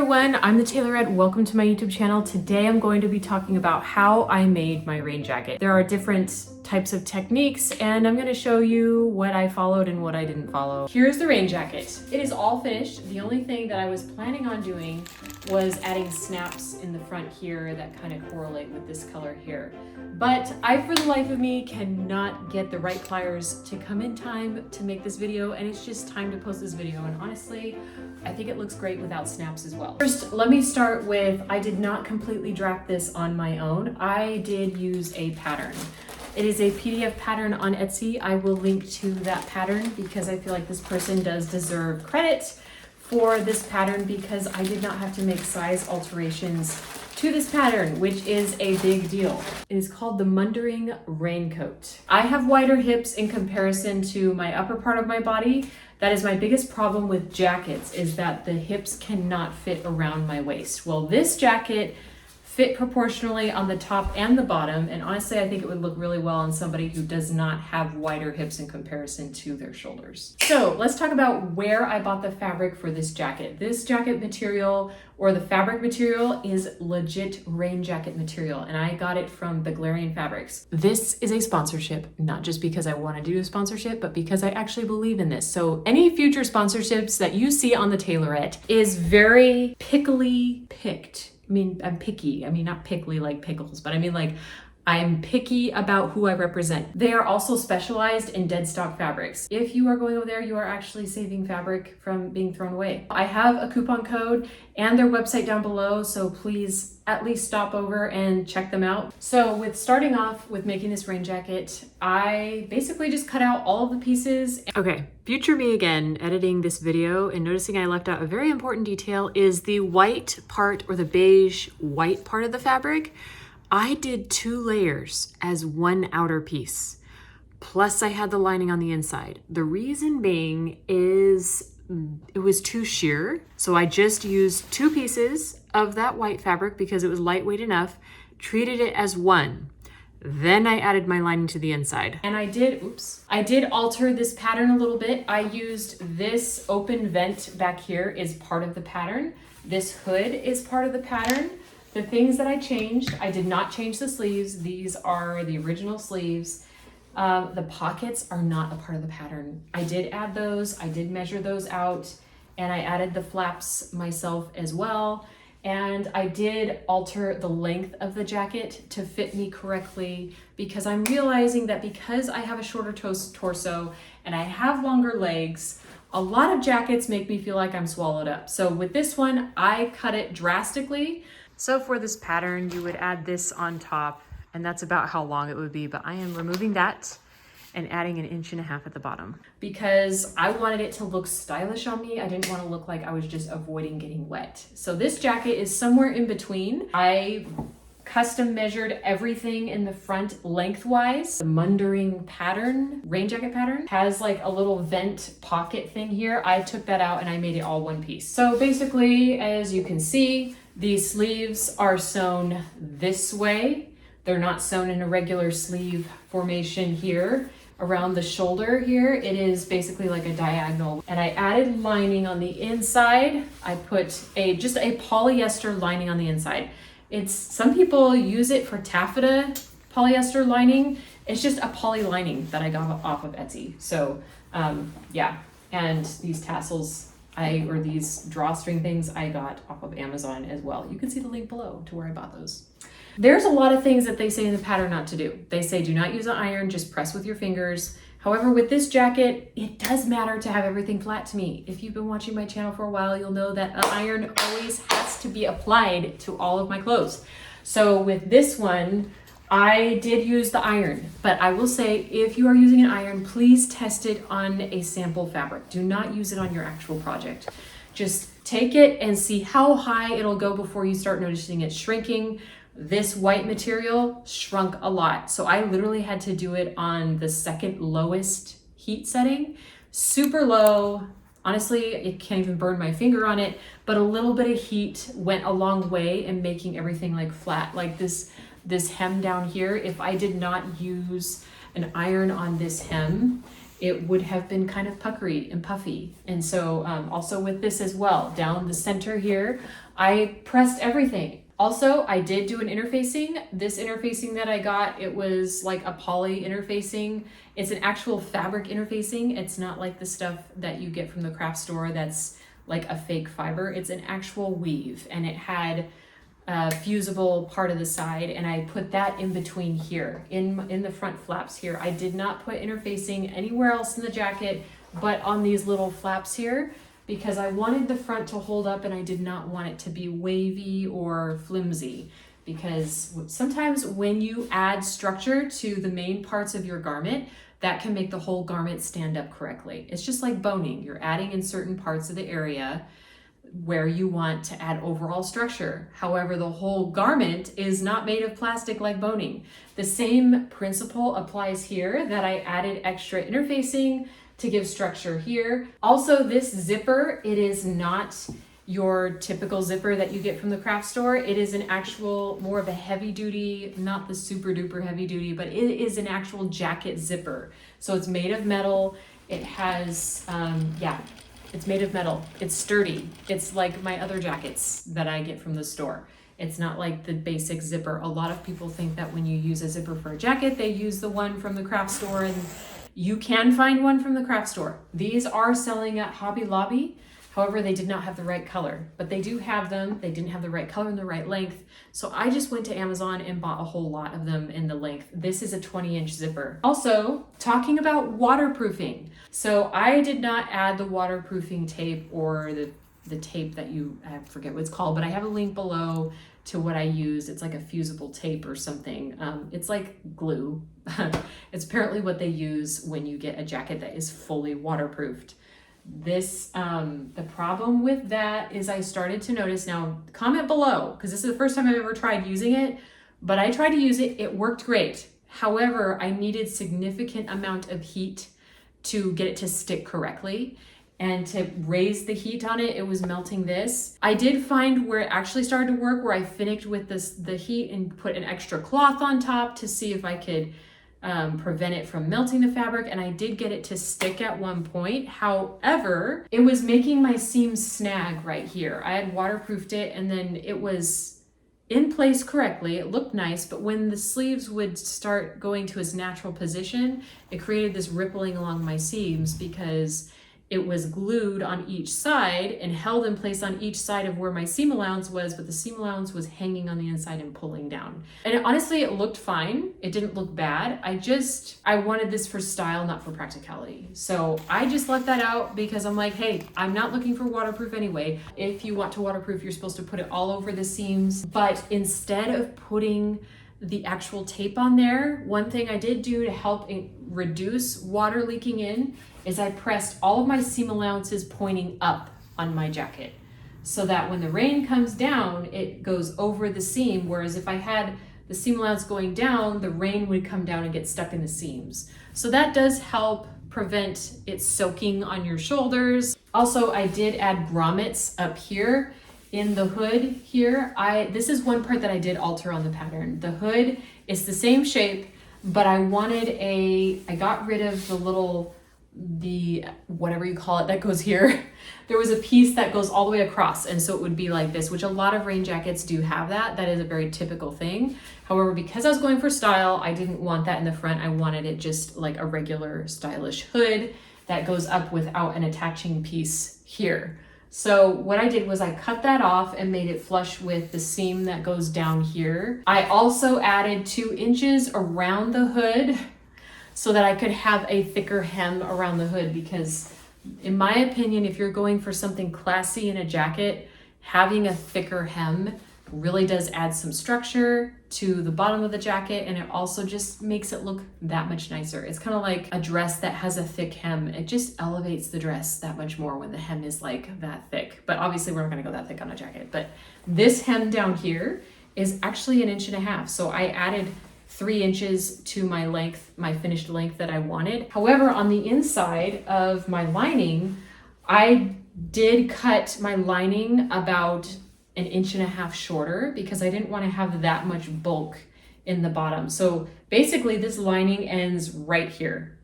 everyone, I'm the Tailorette. Welcome to my YouTube channel. Today I'm going to be talking about how I made my rain jacket. There are different types of techniques and I'm going to show you what I followed and what I didn't follow. Here's the rain jacket. It is all finished. The only thing that I was planning on doing was adding snaps in the front here that kind of correlate with this color here. But I, for the life of me, cannot get the right pliers to come in time to make this video, and it's just time to post this video. And honestly, I think it looks great without snaps as well. First, let me start with, I did not completely draft this on my own. I did use a pattern. It is a PDF pattern on Etsy. I will link to that pattern because I feel like this person does deserve credit for this pattern because I did not have to make size alterations to this pattern, which is a big deal. It is called the Mundering Raincoat. I have wider hips in comparison to my upper part of my body. That is my biggest problem with jackets, is that the hips cannot fit around my waist. Well, this jacket fit proportionally on the top and the bottom, and honestly I think it would look really well on somebody who does not have wider hips in comparison to their shoulders. So let's talk about where I bought the fabric for this jacket. This jacket material, or the fabric material, is legit rain jacket material, and I got it from Beglarian fabrics. This is a sponsorship, not just because I want to do a sponsorship, but because I actually believe in this. So any future sponsorships that you see on the Tailorette is very pickily picked. I mean, I'm picky. I mean, not pickly like pickles, but I mean like I'm picky about who I represent. They are also specialized in dead stock fabrics. If you are going over there, you are actually saving fabric from being thrown away. I have a coupon code and their website down below, so please at least stop over and check them out. So with starting off with making this rain jacket, I basically just cut out all of the pieces. Okay, future me again, editing this video and noticing I left out a very important detail is the white part, or the beige white part of the fabric. I did 2 layers as one outer piece, plus I had the lining on the inside. The reason being is it was too sheer, so I just used 2 pieces of that white fabric because it was lightweight enough, treated it as one. Then I added my lining to the inside. And I did alter this pattern a little bit. I used this open vent back here is part of the pattern. This hood is part of the pattern. The things that I changed, I did not change the sleeves. These are the original sleeves. The pockets are not a part of the pattern. I did add those, I did measure those out, and I added the flaps myself as well. And I did alter the length of the jacket to fit me correctly because I'm realizing that because I have a shorter torso and I have longer legs, a lot of jackets make me feel like I'm swallowed up. So with this one, I cut it drastically. So for this pattern, you would add this on top, and that's about how long it would be, but I am removing that and adding 1.5 inches at the bottom because I wanted it to look stylish on me. I didn't want to look like I was just avoiding getting wet. So this jacket is somewhere in between. I custom measured everything in the front lengthwise. The Mundering pattern, rain jacket pattern, has like a little vent pocket thing here. I took that out and I made it all one piece. So basically, as you can see, these sleeves are sewn this way. They're not sewn in a regular sleeve formation here. Around the shoulder here, it is basically like a diagonal. And I added lining on the inside. I put just a polyester lining on the inside. Some people use it for taffeta polyester lining. It's just a poly lining that I got off of Etsy. So yeah, and these tassels, or these drawstring things I got off of Amazon as well. You can see the link below to where I bought those. There's a lot of things that they say in the pattern not to do. They say do not use an iron, just press with your fingers. However, with this jacket, it does matter to have everything flat to me. If you've been watching my channel for a while, you'll know that an iron always has to be applied to all of my clothes. So with this one, I did use the iron, but I will say if you are using an iron, please test it on a sample fabric. Do not use it on your actual project. Just take it and see how high it'll go before you start noticing it shrinking. This white material shrunk a lot. So I literally had to do it on the second lowest heat setting, super low. Honestly, it can't even burn my finger on it, but a little bit of heat went a long way in making everything like flat. Like this hem down here, if I did not use an iron on this hem, it would have been kind of puckery and puffy. And so also with this as well, down the center here, I pressed everything. Also, I did do an interfacing. This interfacing that I got, it was like a poly interfacing. It's an actual fabric interfacing. It's not like the stuff that you get from the craft store that's like a fake fiber. It's an actual weave, and it had a fusible part of the side, and I put that in between here, in the front flaps here. I did not put interfacing anywhere else in the jacket, but on these little flaps here, because I wanted the front to hold up and I did not want it to be wavy or flimsy. Because sometimes when you add structure to the main parts of your garment, that can make the whole garment stand up correctly. It's just like boning. You're adding in certain parts of the area where you want to add overall structure. However, the whole garment is not made of plastic like boning. The same principle applies here, that I added extra interfacing to give structure here. Also, this zipper, it is not your typical zipper that you get from the craft store. It is an actual, more of a heavy duty, not the super duper heavy duty, but it is an actual jacket zipper. So it's made of metal. It has, it's made of metal. It's sturdy. It's like my other jackets that I get from the store. It's not like the basic zipper. A lot of people think that when you use a zipper for a jacket, they use the one from the craft store, and you can find one from the craft store. These are selling at Hobby Lobby. However, they did not have the right color, but they do have them. They didn't have the right color and the right length. So I just went to Amazon and bought a whole lot of them in the length. This is a 20-inch zipper. Also, talking about waterproofing. So I did not add the waterproofing tape, or the tape that I forget what it's called, but I have a link below to what I use. It's like a fusible tape or something. It's like glue. It's apparently what they use when you get a jacket that is fully waterproofed. The problem with that is I started to notice, now comment below, because this is the first time I've ever tried using it, but I tried to use it, it worked great. However, I needed significant amount of heat to get it to stick correctly. And to raise the heat on it, it was melting this. I did find where it actually started to work, where I finished with the heat and put an extra cloth on top to see if I could prevent it from melting the fabric, and I did get it to stick at one point. However, it was making my seams snag right here. I had waterproofed it, and then it was in place correctly. It looked nice, but when the sleeves would start going to its natural position, it created this rippling along my seams because it was glued on each side and held in place on each side of where my seam allowance was, but the seam allowance was hanging on the inside and pulling down. And honestly, it looked fine. It didn't look bad. I wanted this for style, not for practicality. So I just left that out because I'm like, hey, I'm not looking for waterproof anyway. If you want to waterproof, you're supposed to put it all over the seams. But instead of putting the actual tape on there, one thing I did do to help reduce water leaking in is I pressed all of my seam allowances pointing up on my jacket, so that when the rain comes down, it goes over the seam. Whereas if I had the seam allowance going down, the rain would come down and get stuck in the seams. So that does help prevent it soaking on your shoulders. Also, I did add grommets up here in the hood here. This is one part that I did alter on the pattern. The hood is the same shape, but I got rid of the whatever you call it that goes here. There was a piece that goes all the way across, and so it would be like this, which a lot of rain jackets do have that. That is a very typical thing. However, because I was going for style, I didn't want that in the front. I wanted it just like a regular stylish hood that goes up without an attaching piece here. So what I did was I cut that off and made it flush with the seam that goes down here. I also added 2 inches around the hood so that I could have a thicker hem around the hood, because in my opinion, if you're going for something classy in a jacket, having a thicker hem really does add some structure to the bottom of the jacket, and it also just makes it look that much nicer. It's kind of like a dress that has a thick hem. It just elevates the dress that much more when the hem is like that thick. But obviously we're not gonna go that thick on a jacket. But this hem down here is actually 1.5 inches. So I added 3 inches to my length, my finished length that I wanted. However, on the inside of my lining, I did cut my lining about 1.5 inches shorter because I didn't want to have that much bulk in the bottom. So basically this lining ends right here.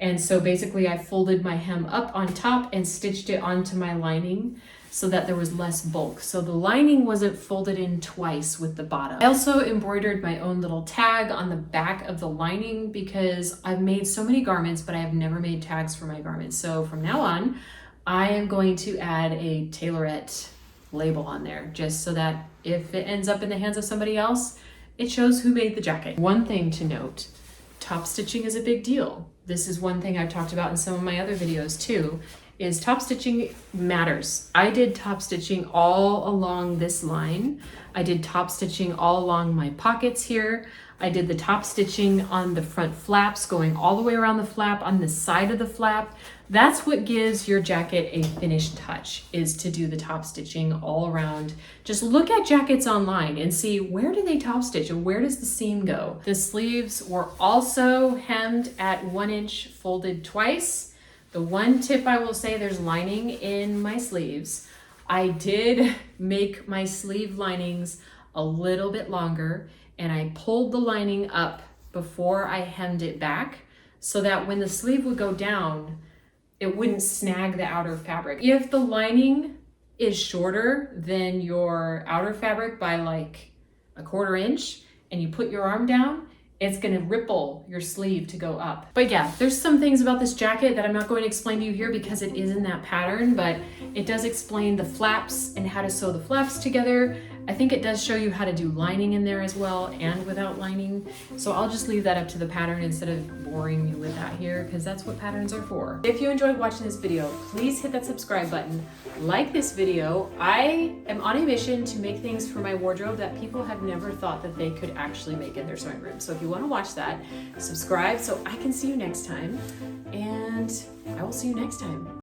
And so basically I folded my hem up on top and stitched it onto my lining so that there was less bulk. So the lining wasn't folded in twice with the bottom. I also embroidered my own little tag on the back of the lining because I've made so many garments, but I have never made tags for my garments. So from now on, I am going to add a tailorette label on there just so that if it ends up in the hands of somebody else, it shows who made the jacket. One thing to note, top stitching is a big deal. This is one thing I've talked about in some of my other videos too, is top stitching matters. I did top stitching all along this line. I did top stitching all along my pockets here. I did the top stitching on the front flaps, going all the way around the flap, on the side of the flap. That's what gives your jacket a finished touch, is to do the top stitching all around. Just look at jackets online and see, where do they top stitch and where does the seam go? The sleeves were also hemmed at 1 inch, folded twice. The one tip I will say, there's lining in my sleeves. I did make my sleeve linings a little bit longer, and I pulled the lining up before I hemmed it back so that when the sleeve would go down, it wouldn't snag the outer fabric. If the lining is shorter than your outer fabric by like 1/4 inch and you put your arm down, it's gonna ripple your sleeve to go up. But yeah, there's some things about this jacket that I'm not going to explain to you here because it is in that pattern, but it does explain the flaps and how to sew the flaps together. I think it does show you how to do lining in there as well and without lining. So I'll just leave that up to the pattern instead of boring you with that here, because that's what patterns are for. If you enjoyed watching this video, please hit that subscribe button. Like this video. I am on a mission to make things for my wardrobe that people have never thought that they could actually make in their sewing room. So if you want to watch that, subscribe so I can see you next time, and I will see you next time.